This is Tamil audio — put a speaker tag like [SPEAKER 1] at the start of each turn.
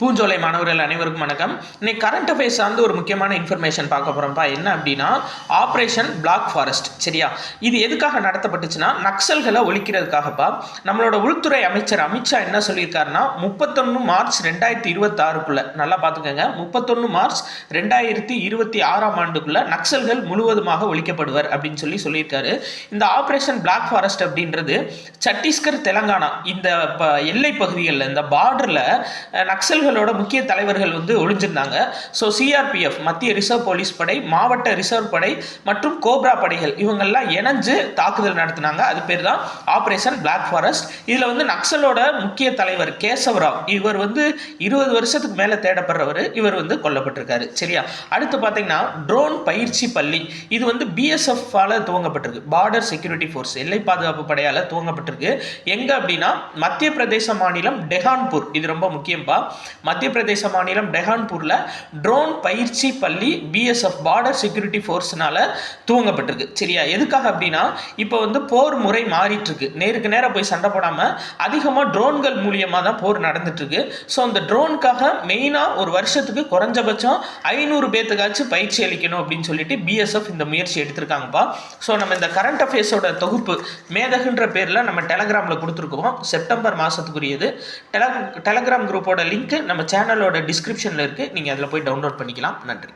[SPEAKER 1] பூஞ்சோலை மாணவர்கள் அனைவருக்கும் வணக்கம். இன்னைக்கு கரண்ட் அஃபேர்ஸ் சார்ந்து ஒரு முக்கியமான இன்ஃபர்மேஷன் பார்க்க போகிறோம்ப்பா. என்ன அப்படின்னா ஆப்ரேஷன் பிளாக் ஃபாரஸ்ட். சரியா, இது எதுக்காக நடத்தப்பட்டுச்சுன்னா நக்சல்களை ஒழிக்கிறதுக்காகப்பா. நம்மளோட உள்துறை அமைச்சர் அமித்ஷா என்ன சொல்லியிருக்காருன்னா 31 மார்ச் 2026 நல்லா பார்த்துக்கோங்க, 31 மார்ச் 2026 நக்சல்கள் முழுவதுமாக ஒழிக்கப்படுவர் அப்படின்னு சொல்லியிருக்காரு. இந்த ஆப்ரேஷன் பிளாக் ஃபாரஸ்ட் அப்படின்றது சத்தீஸ்கர் தெலங்கானா இந்த எல்லை பகுதிகளில் இந்த பார்டரில் நக்சல்களோட முக்கிய தலைவர்கள் ஒளிஞ்சிருந்தாங்க. ஸோ சிஆர்பிஎஃப் மத்திய ரிசர்வ் போலீஸ் படை, மாவட்ட ரிசர்வ் படை மற்றும் கோப்ரா படைகள் இவங்கெல்லாம் இணைஞ்சு தாக்குதல் நடத்தினாங்க. அது பேர் தான் ஆப்ரேஷன் பிளாக் ஃபாரஸ்ட். இதில் நக்சலோட முக்கிய தலைவர் கேசவராவ், இவர் 20 வருஷத்துக்கு மேலே தேடப்படுறவர், இவர் கொல்லப்பட்டிருக்காரு. சரியா, அடுத்து பார்த்தீங்கன்னா ட்ரோன் பயிற்சி பள்ளி. இது பிஎஸ்எஃப் துவங்கப்பட்டிருக்கு, பார்டர் செக்யூரிட்டி ஃபோர்ஸ் எல்லை பாதுகாப்பு படையால் துவங்கப்பட்டிருக்கு. எங்கே அப்படின்னா மத்திய பிரதேச மாநிலம் டெஹான்பூர். இது ரொம்ப முக்கியம்பா. மத்திய பிரதேச மாநிலம் டெஹான்பூர்ல ட்ரோன் பயிற்சி பள்ளி பிஎஸ்எஃப் பார்டர் செக்யூரிட்டி ஃபோர்ஸ்னால துவங்கப்பட்டிருக்கு. சரியா, எதுக்காக அப்படின்னா இப்போ போர் முறை மாறிட்டு இருக்கு. நேருக்கு நேரம் போய் சண்டை போடாம அதிகமாக ட்ரோன்கள் மூலியமாக தான் போர் நடந்துட்டு இருக்கு. ஸோ அந்த ட்ரோனுக்காக மெயினாக ஒரு வருஷத்துக்கு குறைஞ்சபட்சம் 500 பேத்துக்காச்சும் பயிற்சி அளிக்கணும் அப்படின்னு சொல்லிட்டு பிஎஸ்எஃப் இந்த முயற்சி எடுத்திருக்காங்கப்பா. ஸோ நம்ம இந்த கரண்ட் அஃபேர்ஸோட தொகுப்பு மேதகுன்ற பேரில் நம்ம டெலகிராமில் கொடுத்துருக்கோம். செப்டம்பர் மாதத்துக்குரியது. டெலகிராம் குரூப்போட லிங்க் நம்ம சேனலோட டிஸ்கிரிப்ஷனில் இருக்குது. நீங்கள் அதில் போய் டவுன்லோட் பண்ணிக்கலாம். நன்றி.